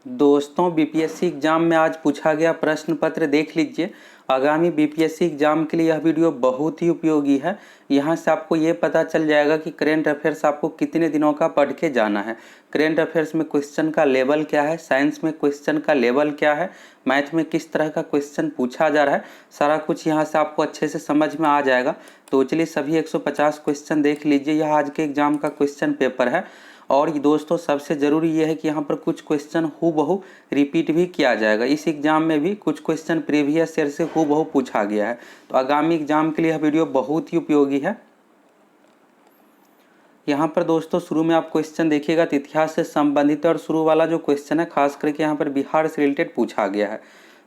दोस्तों, BPSC exam में आज पूछा गया प्रश्न पत्र देख लीजिए। आगामी बीपीएससी एग्जाम के लिए यह वीडियो बहुत ही उपयोगी है। यहाँ से आपको ये पता चल जाएगा कि करेंट अफेयर्स आपको कितने दिनों का पढ़ के जाना है। करेंट अफेयर्स में क्वेश्चन का लेवल क्या है, साइंस में क्वेश्चन का लेवल क्या है, मैथ में किस तरह का क्वेश्चन पूछा जा रहा है, सारा कुछ यहाँ से आपको अच्छे से समझ में आ जाएगा। तो चलिए सभी 150 क्वेश्चन देख लीजिए। यह आज के एग्जाम का क्वेश्चन पेपर है। और दोस्तों, सबसे ज़रूरी यह है कि यहाँ पर कुछ क्वेश्चन हूबहू रिपीट भी किया जाएगा। इस एग्ज़ाम में भी कुछ क्वेश्चन प्रीवियस ईयर से हूबहू पूछा गया है। तो आगामी एग्जाम के लिए यह वीडियो बहुत ही उपयोगी है। यहाँ पर दोस्तों शुरू में आप क्वेश्चन देखिएगा तो इतिहास से संबंधित और शुरू वाला जो क्वेश्चन है खास करके यहाँ पर बिहार से रिलेटेड पूछा गया है।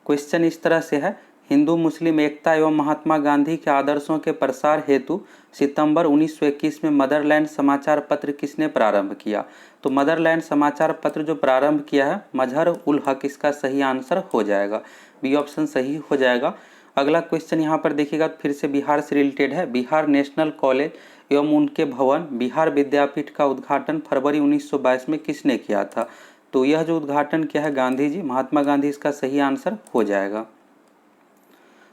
क्वेश्चन इस तरह से है, हिंदू मुस्लिम एकता एवं महात्मा गांधी के आदर्शों के प्रसार हेतु सितंबर 1921 में मदरलैंड समाचार पत्र किसने प्रारंभ किया। तो मदरलैंड समाचार पत्र जो प्रारंभ किया है मजहर उल हक, इसका सही आंसर हो जाएगा, बी ऑप्शन सही हो जाएगा। अगला क्वेश्चन यहाँ पर देखिएगा फिर से बिहार से रिलेटेड है। बिहार नेशनल कॉलेज एवं उनके भवन बिहार विद्यापीठ का उद्घाटन फरवरी 1922 में किसने किया था। तो यह जो उद्घाटन किया है गांधी जी, महात्मा गांधी, इसका सही आंसर हो जाएगा।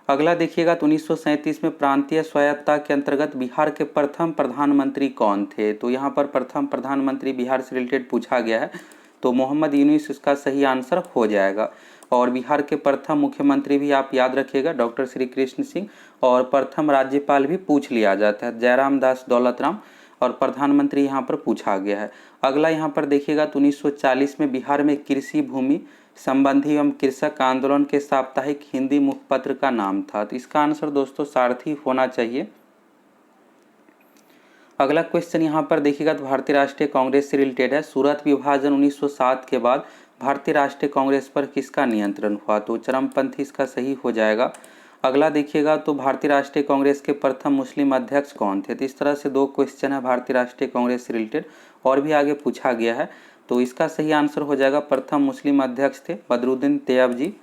अगला देखिएगा तो 1937 में प्रांतीय स्वायत्तता के अंतर्गत बिहार के प्रथम प्रधानमंत्री कौन थे। तो यहाँ पर प्रथम प्रधानमंत्री बिहार से रिलेटेड पूछा गया है, तो मोहम्मद यूनुस इसका सही आंसर हो जाएगा। और बिहार के प्रथम मुख्यमंत्री भी आप याद रखिएगा, डॉक्टर श्री कृष्ण सिंह। और प्रथम राज्यपाल भी पूछ लिया जाता है, जयराम दास दौलतराम। और प्रधानमंत्री यहाँ पर पूछा गया है। अगला यहाँ पर देखिएगा तो 1940 में बिहार में कृषि भूमि संबंधी एवं कृषक आंदोलन के साप्ताहिक हिंदी मुखपत्र का नाम था। तो इसका आंसर दोस्तों सारथी होना चाहिए। अगला क्वेश्चन यहाँ पर देखिएगा तो भारतीय राष्ट्रीय कांग्रेस से रिलेटेड है। सूरत विभाजन 1907 के बाद भारतीय राष्ट्रीय कांग्रेस पर किसका नियंत्रण हुआ। तो चरमपंथी इसका सही हो जाएगा। अगला देखिएगा तो भारतीय राष्ट्रीय कांग्रेस के प्रथम मुस्लिम अध्यक्ष कौन थे। तो इस तरह से दो क्वेश्चन है भारतीय राष्ट्रीय कांग्रेस से रिलेटेड, और भी आगे पूछा गया है। तो इसका सही आंसर हो जाएगा प्रथम मुस्लिम अध्यक्ष थे बदरुद्दीन तैयब जी।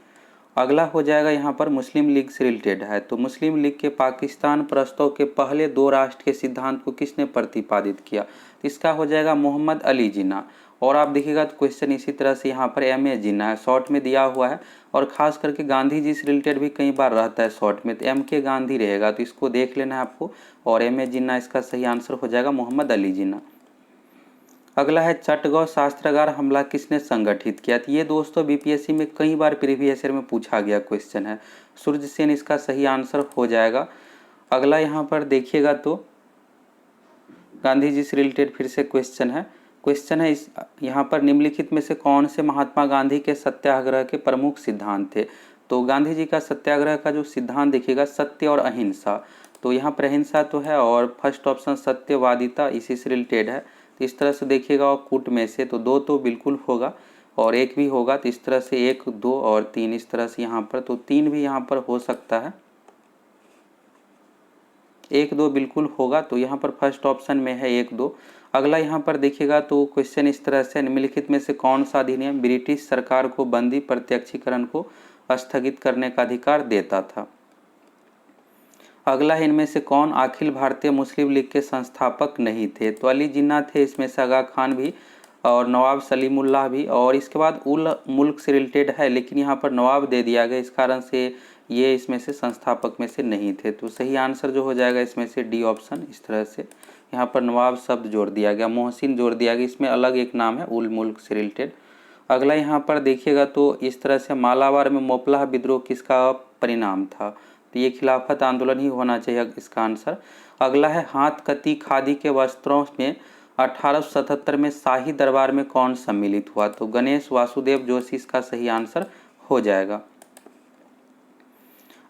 अगला हो जाएगा यहाँ पर मुस्लिम लीग से रिलेटेड है। तो मुस्लिम लीग के पाकिस्तान प्रस्ताव के पहले दो राष्ट्र के सिद्धांत को किसने प्रतिपादित किया। तो इसका हो जाएगा मोहम्मद अली जिन्ना। और आप देखिएगा तो क्वेश्चन इसी तरह से यहाँ पर एम ए जिन्ना है, शॉर्ट में दिया हुआ है। और खास करके गांधी जी से रिलेटेड भी कई बार रहता है शॉर्ट में, तो एम के गांधी रहेगा, तो इसको देख लेना है आपको। और एम ए जिन्ना इसका सही आंसर हो जाएगा मोहम्मद अली जिन्ना। अगला है चटगांव शस्त्रागार हमला किसने संगठित किया। तो ये दोस्तों बीपीएससी में कई बार प्रीवियस ईयर में पूछा गया क्वेश्चन है, सूर्य सेन इसका सही आंसर हो जाएगा। अगला यहाँ पर देखिएगा तो गांधी जी से रिलेटेड फिर से क्वेश्चन है इस यहाँ पर निम्नलिखित में से कौन से महात्मा गांधी के सत्याग्रह के प्रमुख सिद्धांत थे। तो गांधी जी का सत्याग्रह का जो सिद्धांत देखिएगा सत्य और अहिंसा। तो यहाँ पर अहिंसा तो है, और फर्स्ट ऑप्शन सत्यवादिता इसी से रिलेटेड है। तो इस तरह से देखिएगा, और कूट में से तो दो तो बिल्कुल होगा और एक भी होगा। तो इस तरह से एक, दो और तीन, इस तरह से यहाँ पर तो तीन भी यहाँ पर हो सकता है, एक दो बिल्कुल होगा। तो यहाँ पर फर्स्ट ऑप्शन में है एक दो। अगला यहाँ पर देखिएगा तो क्वेश्चन इस तरह से, निम्नलिखित में से कौन सा अधिनियम ब्रिटिश सरकार को बंदी प्रत्यक्षीकरण को स्थगित करने का अधिकार देता था। अगला है इनमें से कौन अखिल भारतीय मुस्लिम लीग के संस्थापक नहीं थे। तो अली जिन्ना थे, इसमें से आगा खान भी और नवाब सलीमुल्लाह भी। और इसके बाद उल मुल्क से रिलेटेड है, लेकिन यहाँ पर नवाब दे दिया गया, इस कारण से ये इसमें से संस्थापक में से नहीं थे। तो सही आंसर जो हो जाएगा इसमें से डी ऑप्शन। इस तरह से यहाँ पर नवाब शब्द जोड़ दिया गया, मोहसिन जोड़ दिया गया, इसमें अलग एक नाम है उल मुल्क से रिलेटेड। अगला यहाँ पर देखिएगा तो इस तरह से मालाबार में मोपलाह विद्रोह किसका परिणाम था। तो ये खिलाफत आंदोलन ही होना चाहिए इसका आंसर। अगला है हाथ कती खादी के वस्त्रों में 1877 में शाही दरबार में कौन सम्मिलित हुआ। तो गणेश वासुदेव जोशी इसका सही आंसर हो जाएगा।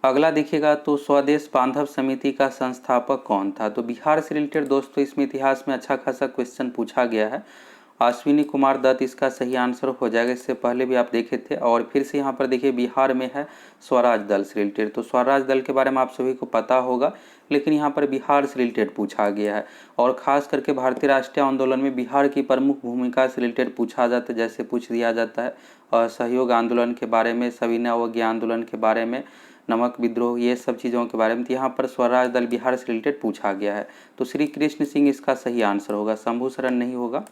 अगला देखिएगा तो स्वदेश बांधव समिति का संस्थापक कौन था। तो बिहार से रिलेटेड दोस्तों इसमें इतिहास में अच्छा खासा क्वेश्चन पूछा गया है, अश्विनी कुमार दत्त इसका सही आंसर हो जाएगा। इससे पहले भी आप देखे थे। और फिर से यहाँ पर देखिए बिहार में है स्वराज दल से रिलेटेड। तो स्वराज दल के बारे में आप सभी को पता होगा, लेकिन यहाँ पर बिहार से रिलेटेड पूछा गया है। और खास करके भारतीय राष्ट्रीय आंदोलन में बिहार की प्रमुख भूमिका से रिलेटेड पूछा जाता है, जैसे पूछ दिया जाता है असहयोग आंदोलन के बारे में, सविनय अवज्ञा आंदोलन के बारे में, नमक विद्रोह, ये सब चीज़ों के बारे में। तो यहाँ पर स्वराज दल बिहार से रिलेटेड पूछा गया है। तो श्री कृष्ण सिंह इसका सही आंसर होगा, शंभू शरण नहीं होगा।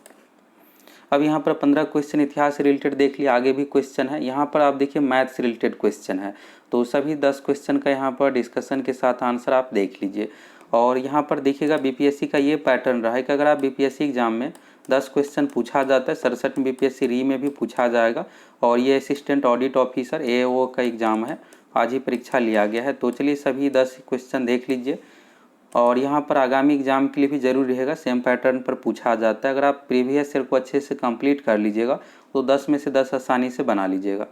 अब यहाँ पर 15 क्वेश्चन इतिहास से रिलेटेड देख लिया, आगे भी क्वेश्चन है। यहाँ पर आप देखिए मैथ से रिलेटेड क्वेश्चन है, तो सभी 10 क्वेश्चन का यहाँ पर डिस्कशन के साथ आंसर आप देख लीजिए। और यहाँ पर देखिएगा बीपीएससी का ये पैटर्न रहा है कि अगर आप बीपीएससी एग्जाम में 10 क्वेश्चन पूछा जाता है, 67 में बीपीएससी री में भी पूछा जाएगा। और ये असिस्टेंट ऑडिट ऑफिसर एओ का एग्ज़ाम है, आज ही परीक्षा लिया गया है। तो चलिए सभी 10 क्वेश्चन देख लीजिए। और यहाँ पर आगामी एग्जाम के लिए भी जरूरी रहेगा, सेम पैटर्न पर पूछा जाता है। अगर आप प्रीवियस ईयर को अच्छे से कंप्लीट कर लीजिएगा तो 10 में से 10 आसानी से बना लीजिएगा।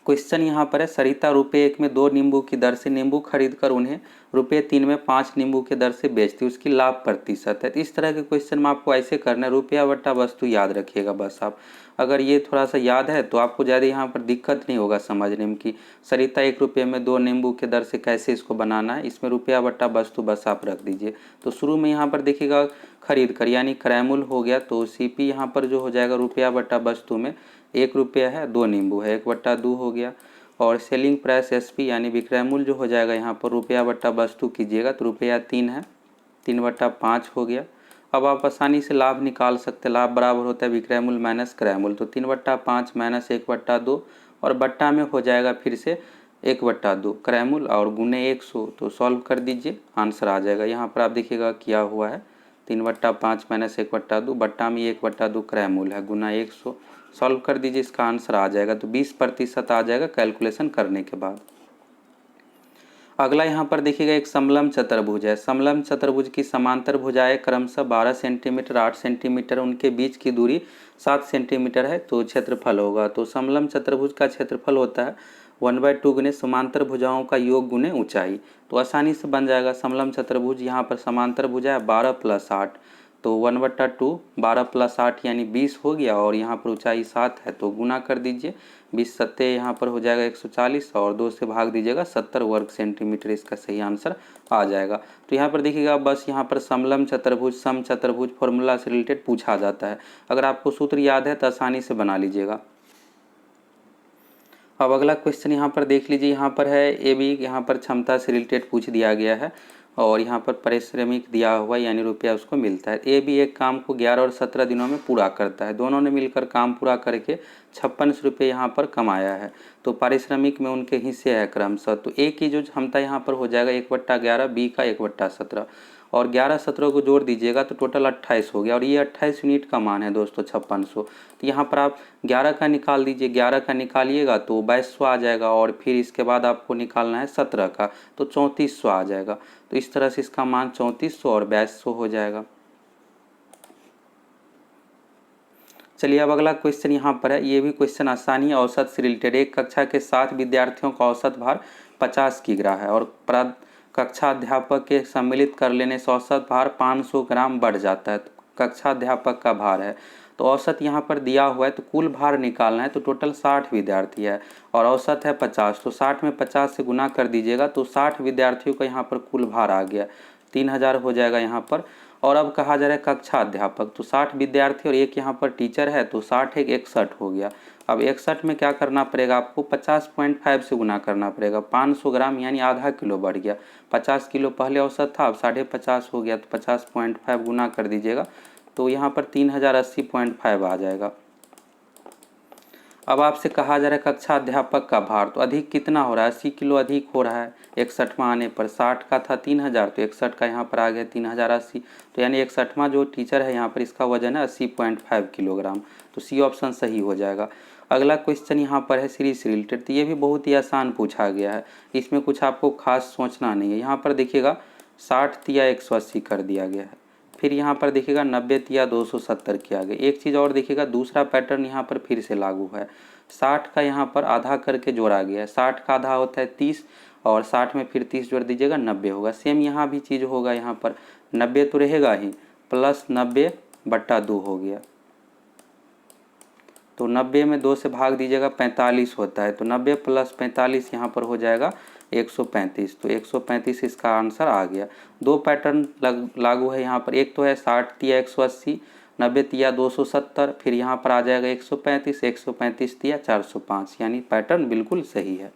क्वेश्चन यहाँ पर है, सरिता ₹1 में 2 नींबू की दर से नींबू खरीदकर उन्हें ₹3 में 5 नींबू की दर से बेचती, उसकी लाभ प्रतिशत है। तो इस तरह के क्वेश्चन में आपको ऐसे करना है, रुपया बट्टा वस्तु याद रखिएगा बस आप। अगर ये थोड़ा सा याद है तो आपको ज़्यादा यहाँ पर दिक्कत नहीं होगा समझने में कि सरिता ₹1 में 2 नींबू के दर से कैसे इसको बनाना है। इसमें रुपया बट्टा वस्तु बस आप रख दीजिए। तो शुरू में यहाँ पर देखिएगा खरीद कर यानी क्रैमुल हो गया, तो सीपी यहाँ पर जो हो जाएगा रुपया बट्टा वस्तु में ₹1 है, 2 नींबू है, 1/2 हो गया। और सेलिंग प्राइस एसपी यानी विक्रय मूल्य जो हो जाएगा यहाँ पर रुपया बट्टा वस्तु कीजिएगा तो ₹3 है, 3/5 हो गया। अब आप आसानी से लाभ निकाल सकते हैं, लाभ बराबर होता है विक्रय मूल्य माइनस क्रय मूल्य, तो 3/5 माइनस 1/2 और बट्टा में हो जाएगा फिर से 1/2 क्रय मूल्य और गुने 100। तो सॉल्व कर दीजिए, आंसर आ जाएगा। यहाँ पर आप देखिएगा किया हुआ है 3/5 माइनस 1/2, बट्टा में 1/2 क्रय मूल्य है गुना 100। सॉल्व कर दीजिए, इसका आंसर आ जाएगा। तो 20% आ जाएगा कैलकुलेशन करने के बाद। अगला यहाँ पर देखिएगा एक समलंब चतुर्भुज है। समलंब चतुर्भुज की समांतर भुजाएं क्रमशः 12 सेंटीमीटर, 8 सेंटीमीटर, उनके बीच की दूरी 7 सेंटीमीटर है, तो क्षेत्रफल होगा। तो समलंब चतुर्भुज का क्षेत्रफल होता है 1/2 गुने समांतर भुजाओं का योग गुने ऊंचाई। तो आसानी से बन जाएगा समलंब चतुर्भुज। यहाँ पर समांतर भुजा है 12 + 8, तो 1/2 12 + 8 यानी 20 हो गया। और यहाँ पर ऊंचाई 7 है, तो गुना कर दीजिए, 20 सत्ते यहाँ पर हो जाएगा 140 और 2 से भाग दीजिएगा 70 वर्ग सेंटीमीटर, इसका सही आंसर आ जाएगा। तो यहाँ पर देखिएगा बस यहाँ पर समलंब चतुर्भुज, सम चतुर्भुज फॉर्मूला से रिलेटेड पूछा जाता है। अगर आपको सूत्र याद है तो आसानी से बना लीजिएगा। अब अगला क्वेश्चन यहाँ पर देख लीजिए, यहाँ पर है ए बी, यहाँ पर क्षमता से रिलेटेड पूछ दिया गया है और यहाँ पर पारिश्रमिक दिया हुआ यानी रुपया उसको मिलता है। ए बी एक काम को 11 और 17 दिनों में पूरा करता है, दोनों ने मिलकर काम पूरा करके 56 रुपये यहाँ पर कमाया है। तो पारिश्रमिक में उनके हिस्से है क्रमशः। तो ए की जो क्षमता यहाँ पर हो जाएगा 1/11, बी का 1/17 और 11-17 को जोड़ दीजिएगा तो टोटल 28 हो गया। और ये 28 यूनिट का मान है दोस्तों 5600। तो यहाँ पर आप 11 का निकाल दीजिए, 11 का निकालिएगा तो 2200 आ जाएगा और फिर इसके बाद आपको निकालना है 17 का, तो 3400 आ जाएगा। तो इस तरह से इसका मान 3400 और 2200 हो जाएगा। चलिए अब अगला क्वेश्चन यहाँ पर है, ये भी क्वेश्चन आसानी है, औसत से रिलेटेड। एक कक्षा के 7 विद्यार्थियों का औसत भार 50 किग्रा है और कक्षा अध्यापक के सम्मिलित कर लेने से औसत भार 500 ग्राम बढ़ जाता है। तो कक्षा अध्यापक का भार है, तो औसत यहाँ पर दिया हुआ है, तो कुल भार निकालना है। तो टोटल 60 विद्यार्थी है और औसत है 50, तो 60 में 50 से गुना कर दीजिएगा तो 60 विद्यार्थियों का यहाँ पर कुल भार आ गया, 3000 हो जाएगा यहाँ पर। और अब कहा जा रहा है कक्षा अध्यापक, तो 60 विद्यार्थी और एक यहाँ पर टीचर है, तो 60 एक 61 हो गया। अब 61 में क्या करना पड़ेगा आपको, 50.5 से गुना करना पड़ेगा, 500 ग्राम यानी आधा किलो बढ़ गया। 50 किलो पहले औसत था, अब 50.5 हो गया, तो 50.5 गुना कर दीजिएगा तो यहाँ पर 3080.5 आ जाएगा। अब आपसे कहा जा रहा है कक्षा अध्यापक का भार, तो अधिक कितना हो रहा है, 80 किलो अधिक हो रहा है 61वां आने पर। 60 का था 3000, तो 61 का यहाँ पर आ गया 3080, तो यानी 61वां जो टीचर है यहाँ पर इसका वजन है 80.5 किलोग्राम। तो सी ऑप्शन सही हो जाएगा। अगला क्वेश्चन यहाँ पर है सीरीज से रिलेटेड, तो ये भी बहुत ही आसान पूछा गया है, इसमें कुछ आपको खास सोचना नहीं है। यहाँ पर देखिएगा 60 तिया 180 कर दिया गया है, फिर यहाँ पर देखिएगा 90 तिया 270 किया गया। एक चीज़ और देखिएगा, दूसरा पैटर्न यहाँ पर फिर से लागू है, 60 का यहाँ पर आधा करके जोड़ा गया है। 60 का आधा होता है 30 और 60 में फिर 30 जोड़ दीजिएगा 90 होगा। सेम यहाँ भी चीज़ होगा, यहाँ पर 90 तो रहेगा ही, प्लस 90/2 हो गया। तो 90 में 2 से भाग दीजिएगा 45 होता है, तो 90 + 45 यहाँ पर हो जाएगा 135। तो 135 इसका आंसर आ गया। दो पैटर्न लागू है यहाँ पर, एक तो है 60 तिया 180, 90 तिया 270, फिर यहाँ पर आ जाएगा 135, 135 तिया 405, यानी पैटर्न बिल्कुल सही है।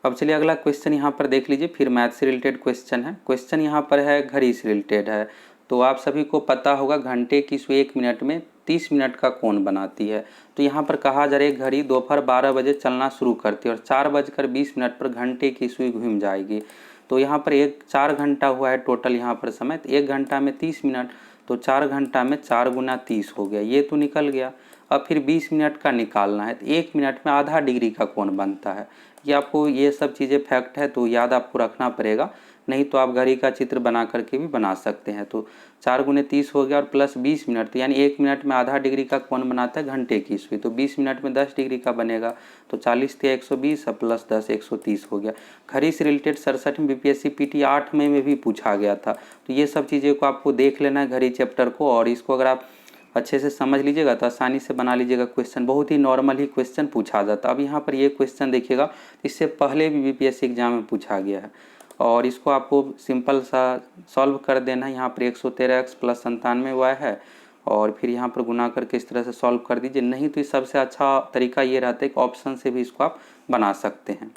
अब चलिए अगला क्वेश्चन यहाँ पर देख लीजिए, फिर मैथ से रिलेटेड क्वेश्चन है। क्वेश्चन यहाँ पर है घड़ी से रिलेटेड है, तो आप सभी को पता होगा घंटे की सुई 1 मिनट में 30 मिनट का कोण बनाती है। तो यहाँ पर कहा जा रहा है घड़ी दोपहर 12 बजे चलना शुरू करती है और 4:20 पर घंटे की सुई घूम जाएगी। तो यहाँ पर 4 घंटा हुआ है टोटल यहाँ पर समय, तो 1 घंटा में 30 मिनट, तो 4 घंटा में 4 गुना 30 हो गया, ये तो निकल गया। अब फिर 20 मिनट का निकालना है, तो 1 मिनट में आधा डिग्री का कोण बनता है। ये आपको ये सब चीज़ें फैक्ट है तो याद आपको रखना पड़ेगा, नहीं तो आप घड़ी का चित्र बना करके भी बना सकते हैं। तो 4 गुने 30 हो गया और प्लस 20 मिनट, तो यानी 1 मिनट में आधा डिग्री का कोण बनाता है घंटे की सुई, तो 20 मिनट में 10 डिग्री का बनेगा, तो 40 या 120 और प्लस 10 130 हो गया। घड़ी से रिलेटेड 67 में बीपीएससी पीटी 8 में भी पूछा गया था। तो ये सब चीज़ें को आपको देख लेना है घड़ी चैप्टर को, और इसको अगर आप अच्छे से समझ लीजिएगा तो आसानी से बना लीजिएगा क्वेश्चन, बहुत ही नॉर्मल ही क्वेश्चन पूछा जाता है। अब यहाँ पर ये क्वेश्चन देखिएगा, इससे पहले भी बीपीएससी एग्जाम में पूछा गया है और इसको आपको सिंपल सा सॉल्व कर देना है। यहाँ पर 113x प्लस 97y है और फिर यहाँ पर गुना करके इस तरह से सॉल्व कर दीजिए, नहीं तो इस सबसे अच्छा तरीका ये रहता है कि ऑप्शन से भी इसको आप बना सकते हैं।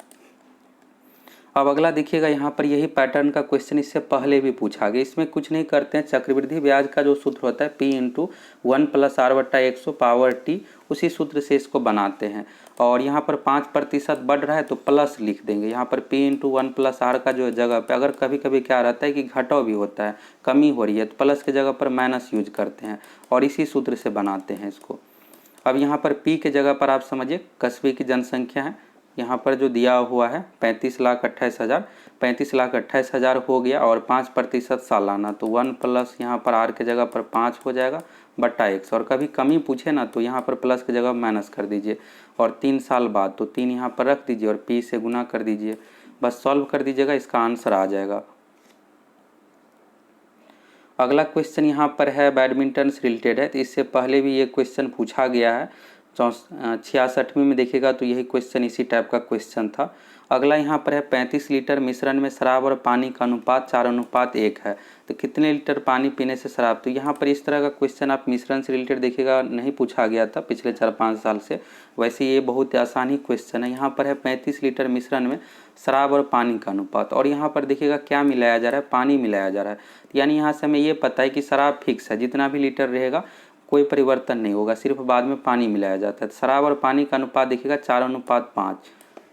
अब अगला देखिएगा, यहाँ पर यही पैटर्न का क्वेश्चन इससे पहले भी पूछा गया। इसमें कुछ नहीं करते हैं, चक्रवृद्धि ब्याज का जो सूत्र होता है P × 1 + R/100 पावर t, उसी सूत्र से इसको बनाते हैं। और यहाँ पर 5% बढ़ रहा है तो प्लस लिख देंगे। यहाँ पर P × 1 + R का जो जगह पे अगर कभी कभी क्या रहता है कि घटाव भी होता है, कमी हो रही है, तो प्लस के जगह पर माइनस यूज करते हैं और इसी सूत्र से बनाते हैं इसको। अब यहाँ पर P के जगह पर आप समझिए कस्बे की जनसंख्या है, यहाँ पर जो दिया हुआ है 35,28,000, 35,28,000 हो गया और 5% सालाना, तो 1 प्लस यहाँ पर R के जगह पर 5 हो जाएगा बट्टा x, और कभी कमी पूछे ना तो यहाँ पर प्लस की जगह माइनस कर दीजिए और 3 साल बाद तो 3 यहाँ पर रख दीजिए और P से गुना कर दीजिए, बस सॉल्व कर दीजिएगा, इसका आंसर आ जाएगा। अगला क्वेश्चन यहाँ पर है बैडमिंटन से रिलेटेड है, तो इससे पहले भी ये क्वेश्चन पूछा गया है। 66वीं में देखिएगा तो यही क्वेश्चन इसी टाइप का क्वेश्चन था। अगला यहाँ पर है 35 लीटर मिश्रण में शराब और पानी का अनुपात 4:1 है, तो कितने लीटर पानी पीने से शराब। तो यहाँ पर इस तरह का क्वेश्चन आप मिश्रण से रिलेटेड देखिएगा नहीं पूछा गया था पिछले 4-5 साल से, वैसे ये बहुत आसान ही क्वेश्चन है। यहाँ पर है 35 लीटर मिश्रण में शराब और पानी का अनुपात, और यहाँ पर देखिएगा क्या मिलाया जा रहा है, पानी मिलाया जा रहा है। यानी यहाँ से हमें ये पता है कि शराब फिक्स है, जितना भी लीटर रहेगा कोई परिवर्तन नहीं होगा, सिर्फ बाद में पानी मिलाया जाता है। तो शराब और पानी का अनुपात देखिएगा 4:5,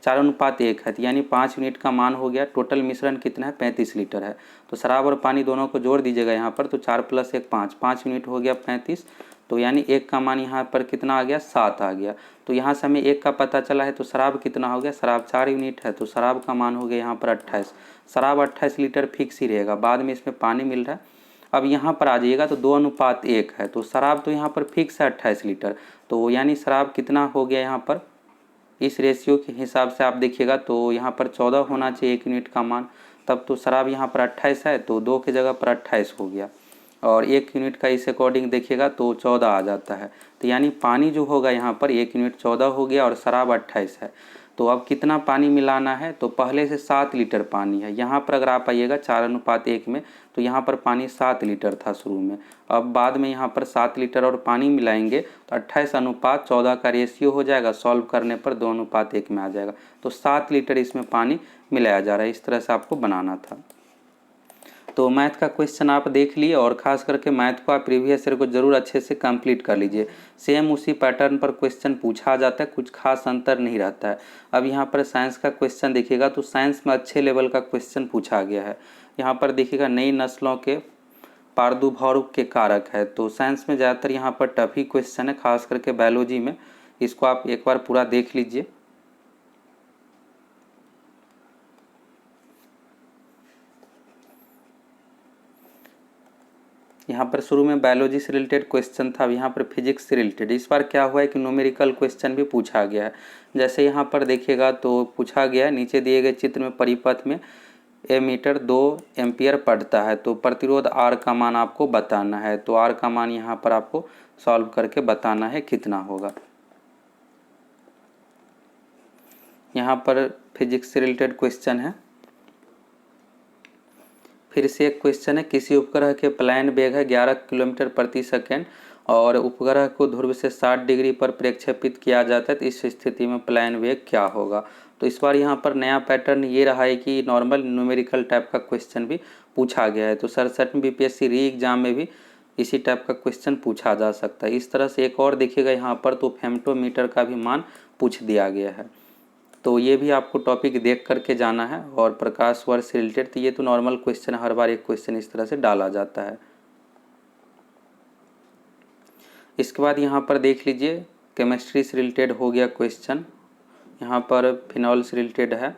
4:1 है, यानी 5 यूनिट का मान हो गया। टोटल मिश्रण कितना है 35 लीटर है, तो शराब और पानी दोनों को जोड़ दीजिएगा यहाँ पर, तो 4 + 1 5, 5 यूनिट हो गया 35, तो यानी 1 का मान यहाँ पर कितना आ गया 7 आ गया। तो यहाँ से हमें 1 का पता चला है, तो शराब कितना हो गया, शराब 4 यूनिट है, तो शराब का मान हो गया यहाँ पर 28। शराब 28 लीटर फिक्स ही रहेगा, बाद में इसमें पानी मिल रहा है। अब यहाँ पर आ जाइएगा तो 2:1 है, तो शराब तो यहाँ पर फिक्स है 28 लीटर, तो यानी शराब कितना हो गया यहाँ पर, इस रेशियो के हिसाब से आप देखिएगा तो यहाँ पर 14 होना चाहिए 1 यूनिट का मान, तब तो शराब यहाँ पर 28 है तो 2 के जगह पर 28 हो गया, और 1 यूनिट का इस अकॉर्डिंग देखिएगा तो 14 आ जाता है। तो यानी पानी जो होगा यहाँ पर 1 यूनिट 14 हो गया और शराब 28 है। तो अब कितना पानी मिलाना है, तो पहले से 7 लीटर पानी है। यहाँ पर अगर आप आइएगा 4:1 में, तो यहाँ पर पानी 7 लीटर था शुरू में, अब बाद में यहाँ पर 7 लीटर और पानी मिलाएंगे तो 28:14 का रेशियो हो जाएगा, सॉल्व करने पर 2:1 में आ जाएगा। तो 7 लीटर इसमें पानी मिलाया जा रहा है, इस तरह से आपको बनाना था। तो मैथ का क्वेश्चन आप देख लिए, और ख़ास करके मैथ को आप प्रीवियस ईयर को ज़रूर अच्छे से कंप्लीट कर लीजिए। सेम उसी पैटर्न पर क्वेश्चन पूछा जाता है, कुछ खास अंतर नहीं रहता है। अब यहाँ पर साइंस का क्वेश्चन देखिएगा तो साइंस में अच्छे लेवल का क्वेश्चन पूछा गया है। यहाँ पर देखिएगा नई नस्लों के प्रादुर्भाव के कारक है, तो साइंस में ज़्यादातर यहाँ पर टफ ही क्वेश्चन है, खास करके बायोलॉजी में। इसको आप एक बार पूरा देख लीजिए। यहाँ पर शुरू में बायोलॉजी से रिलेटेड क्वेश्चन था, अब यहाँ पर फिजिक्स से रिलेटेड। इस बार क्या हुआ है कि न्यूमेरिकल क्वेश्चन भी पूछा गया है। जैसे यहाँ पर देखिएगा तो पूछा गया है, नीचे दिए गए चित्र में परिपथ में एमीटर 2 एम्पियर पढ़ता है, तो प्रतिरोध R का मान आपको बताना है। तो R का मान यहाँ पर आपको सॉल्व करके बताना है कितना होगा। यहाँ पर फिजिक्स से रिलेटेड क्वेश्चन है। फिर से एक क्वेश्चन है, किसी उपग्रह के प्लान वेग है 11 किलोमीटर प्रति सेकेंड और उपग्रह को ध्रुव से 60 डिग्री पर प्रक्षेपित किया जाता है, तो इस स्थिति में प्लान वेग क्या होगा। तो इस बार यहाँ पर नया पैटर्न ये रहा है कि नॉर्मल न्यूमेरिकल टाइप का क्वेश्चन भी पूछा गया है। तो 67 बीपीएससी री एग्जाम में भी इसी टाइप का क्वेश्चन पूछा जा सकता है। इस तरह से एक और देखिएगा यहाँ पर, तो फेम्टोमीटर का भी मान पूछ दिया गया है। तो ये भी आपको टॉपिक देख करके जाना है। और प्रकाश वर्ष से रिलेटेड, तो ये तो नॉर्मल क्वेश्चन, हर बार एक क्वेश्चन इस तरह से डाला जाता है। इसके बाद यहाँ पर देख लीजिए, केमिस्ट्री से रिलेटेड हो गया क्वेश्चन, यहाँ पर फिनॉल से रिलेटेड है।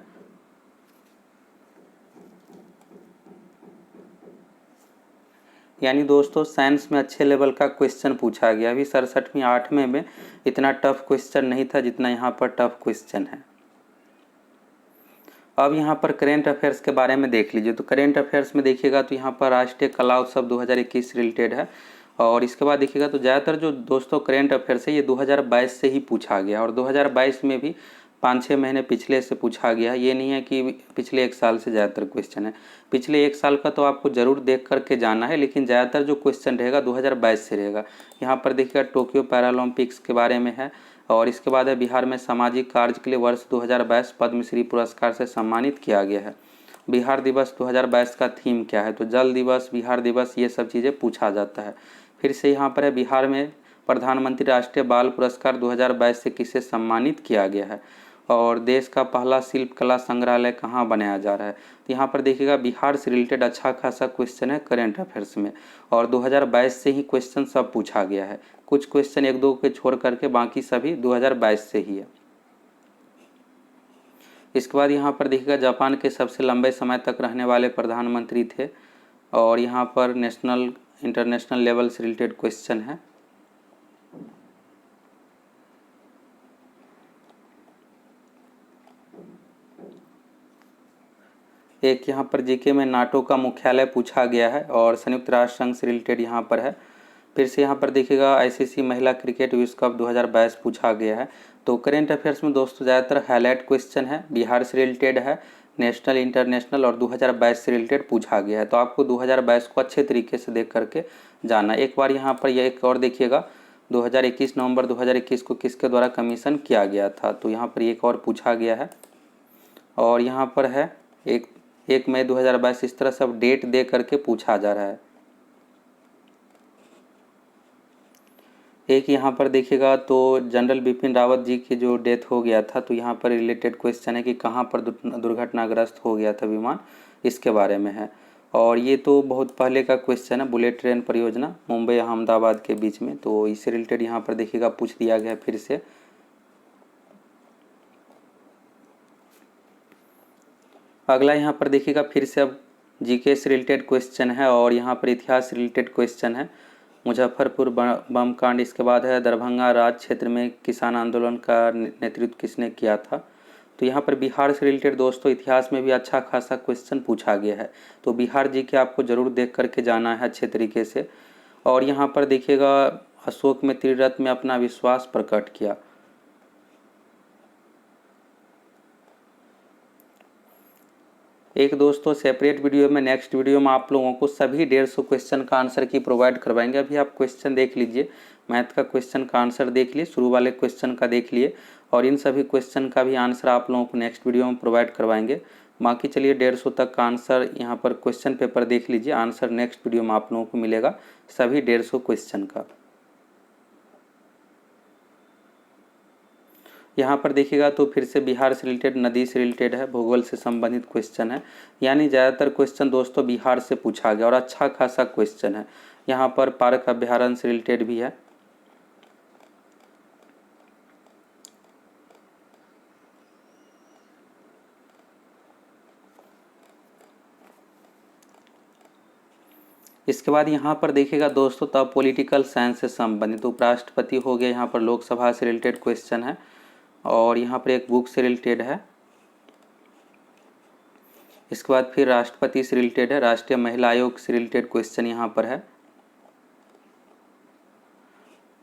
यानी दोस्तों साइंस में अच्छे लेवल का क्वेश्चन पूछा गया। अभी 67वीं 8वें में इतना टफ क्वेश्चन नहीं था जितना यहाँ पर टफ क्वेश्चन है। अब यहाँ पर करेंट अफेयर्स के बारे में देख लीजिए। तो करेंट अफेयर्स में देखिएगा तो यहाँ पर राष्ट्रीय कला उत्सव 2021 रिलेटेड है। और इसके बाद देखिएगा तो ज़्यादातर जो दोस्तों करेंट अफेयर्स है ये 2022 से ही पूछा गया, और 2022 में भी 5-6 महीने पिछले से पूछा गया। ये नहीं है कि पिछले 1 साल से ज़्यादातर क्वेश्चन है। पिछले 1 साल का तो आपको ज़रूर देख करके जाना है, लेकिन ज़्यादातर जो क्वेश्चन रहेगा 2022 से रहेगा। यहाँ पर देखिएगा टोक्यो पैरालंपिक्स के बारे में है। और इसके बाद है बिहार में सामाजिक कार्य के लिए वर्ष 2022 पद्मश्री पुरस्कार से सम्मानित किया गया है। बिहार दिवस 2022 का थीम क्या है, तो जल दिवस, बिहार दिवस, ये सब चीज़ें पूछा जाता है। फिर से यहाँ पर है बिहार में प्रधानमंत्री राष्ट्रीय बाल पुरस्कार 2022 से किसे सम्मानित किया गया है। और देश का पहला शिल्प कला संग्रहालय कहाँ बनाया जा रहा है। तो यहाँ पर देखिएगा बिहार से रिलेटेड अच्छा खासा क्वेश्चन है करेंट अफेयर्स में, और 2022 से ही क्वेश्चन सब पूछा गया है। कुछ क्वेश्चन 1-2 के छोड़ करके बाकी सभी 2022 से ही है। इसके बाद यहाँ पर देखिएगा जापान के सबसे लंबे समय तक रहने वाले प्रधानमंत्री थे, और यहाँ पर नेशनल इंटरनेशनल लेवल से रिलेटेड क्वेश्चन है। एक यहाँ पर जीके में नाटो का मुख्यालय पूछा गया है, और संयुक्त राष्ट्र संघ से रिलेटेड यहाँ पर है। फिर से यहाँ पर देखिएगा आईसीसी महिला क्रिकेट विश्व कप 2022 पूछा गया है। तो करेंट अफेयर्स में दोस्तों ज़्यादातर हाईलाइट क्वेश्चन है, बिहार से रिलेटेड है, नेशनल इंटरनेशनल और 2022 से रिलेटेड पूछा गया है। तो आपको 2022 को अच्छे तरीके से देख करके जाना। एक बार यहाँ पर यह एक और देखिएगा, 2021 नवंबर 2021 को किसके द्वारा कमीशन किया गया था। तो यहाँ पर एक और पूछा गया है। और यहाँ पर है 1 मई 2022, इस तरह सब डेट दे करके पूछा जा रहा है। एक यहाँ पर देखिएगा तो जनरल बिपिन रावत जी की जो डेथ हो गया था, तो यहाँ पर रिलेटेड क्वेश्चन है कि कहाँ पर दुर्घटनाग्रस्त हो गया था विमान, इसके बारे में है। और ये तो बहुत पहले का क्वेश्चन है, बुलेट ट्रेन परियोजना मुंबई अहमदाबाद के बीच में, तो इससे रिलेटेड यहाँ पर देखिएगा पूछ दिया गया फिर से। अगला यहाँ पर देखिएगा फिर से अब जीके से रिलेटेड क्वेश्चन है, और यहाँ पर इतिहास से रिलेटेड क्वेश्चन है। मुजफ्फरपुर बम कांड, इसके बाद है दरभंगा राज क्षेत्र में किसान आंदोलन का नेतृत्व किसने किया था। तो यहाँ पर बिहार से रिलेटेड दोस्तों इतिहास में भी अच्छा खासा क्वेश्चन पूछा गया है। तो बिहार जी के आपको ज़रूर देख करके जाना है अच्छे तरीके से। और यहाँ पर देखिएगा अशोक में त्रिरथ में अपना विश्वास प्रकट किया। एक दोस्तों सेपरेट वीडियो में, नेक्स्ट वीडियो में आप लोगों को सभी 150 क्वेश्चन का आंसर की प्रोवाइड करवाएंगे। अभी आप क्वेश्चन देख लीजिए, मैथ का क्वेश्चन का आंसर देख लिए, शुरू वाले क्वेश्चन का देख लिए, और इन सभी क्वेश्चन का भी आंसर आप लोगों को नेक्स्ट वीडियो में प्रोवाइड करवाएंगे। बाकी चलिए 150 तक का आंसर यहाँ पर क्वेश्चन पेपर देख लीजिए, आंसर नेक्स्ट वीडियो में आप लोगों को मिलेगा सभी 150 क्वेश्चन का। यहाँ पर देखिएगा तो फिर से बिहार से रिलेटेड, नदी से रिलेटेड है, भूगोल से संबंधित क्वेश्चन है। यानी ज़्यादातर क्वेश्चन दोस्तों बिहार से पूछा गया, और अच्छा खासा क्वेश्चन है। यहाँ पर पार्क अभ्यारण्य से रिलेटेड भी है। इसके बाद यहाँ पर देखिएगा दोस्तों तब पॉलिटिकल साइंस से संबंधित उपराष्ट्रपति हो गया, यहाँ पर लोकसभा से रिलेटेड क्वेश्चन है। और यहाँ पर एक बुक से रिलेटेड है। इसके बाद फिर राष्ट्रपति से रिलेटेड है, राष्ट्रीय महिला आयोग से रिलेटेड क्वेश्चन यहाँ पर है।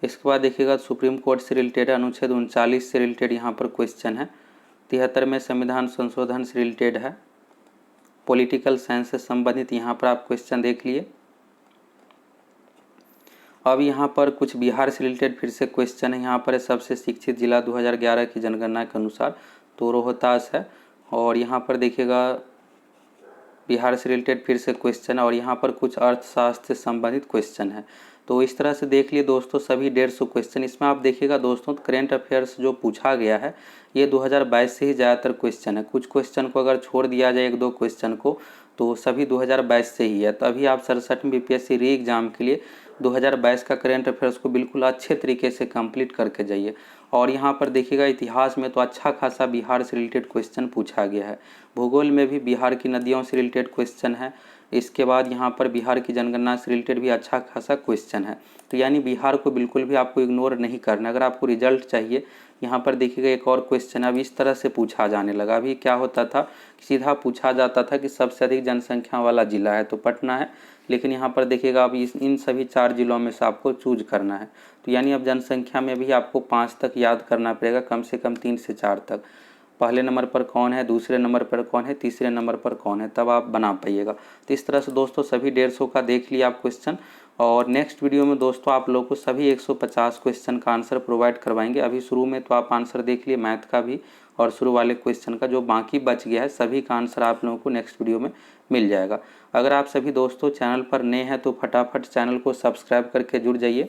इसके बाद देखिएगा सुप्रीम कोर्ट से रिलेटेड है, अनुच्छेद 39 से रिलेटेड यहाँ पर क्वेश्चन है। 73 में संविधान संशोधन से रिलेटेड है। पॉलिटिकल साइंस से संबंधित यहाँ पर आप क्वेश्चन देख लिए। अब यहाँ पर कुछ बिहार से रिलेटेड फिर से क्वेश्चन है। यहाँ पर सबसे शिक्षित जिला 2011 की जनगणना के अनुसार तो रोहतास है। और यहाँ पर देखिएगा बिहार से रिलेटेड फिर से क्वेश्चन है और यहाँ पर कुछ अर्थशास्त्र से संबंधित क्वेश्चन है। तो इस तरह से देख लिए दोस्तों सभी 150 क्वेश्चन। इसमें आप देखिएगा दोस्तों करेंट अफेयर्स जो पूछा गया है ये 2022 से ही ज़्यादातर क्वेश्चन है। कुछ क्वेश्चन को अगर छोड़ दिया जाए 1-2 क्वेश्चन को तो सभी 2022 से ही है। तो अभी आप 67 बीपीएससी री एग्ज़ाम के लिए 2022 का करेंट अफेयर्स को बिल्कुल अच्छे तरीके से कंप्लीट करके जाइए। और यहाँ पर देखिएगा इतिहास में तो अच्छा खासा बिहार से रिलेटेड क्वेश्चन पूछा गया है। भूगोल में भी बिहार की नदियों से रिलेटेड क्वेश्चन है। इसके बाद यहाँ पर बिहार की जनगणना से रिलेटेड भी अच्छा खासा क्वेश्चन है। तो यानी बिहार को बिल्कुल भी आपको इग्नोर नहीं करना। अगर आपको रिजल्ट चाहिए यहाँ पर देखिएगा एक और क्वेश्चन अब इस तरह से पूछा जाने लगा। अभी क्या होता था सीधा पूछा जाता था कि सबसे अधिक जनसंख्या वाला जिला है तो पटना है, लेकिन यहाँ पर देखिएगा अब इन सभी 4 जिलों में से आपको चूज करना है। तो यानी अब जनसंख्या में भी आपको 5 तक याद करना पड़ेगा, कम से कम 3 से 4 तक। पहले नंबर पर कौन है, दूसरे नंबर पर कौन है, तीसरे नंबर पर कौन है, तब आप बना पाइएगा। तो इस तरह से दोस्तों सभी 150 का देख लिया आप क्वेश्चन। और नेक्स्ट वीडियो में दोस्तों आप लोगों को सभी 150 क्वेश्चन का आंसर प्रोवाइड करवाएंगे। अभी शुरू में तो आप आंसर देख लिए मैथ का भी और शुरू वाले क्वेश्चन का, जो बाकी बच गया है सभी का आंसर आप लोगों को नेक्स्ट वीडियो में मिल जाएगा। अगर आप सभी दोस्तों चैनल पर नए हैं तो फटाफट चैनल को सब्सक्राइब करके जुड़ जाइए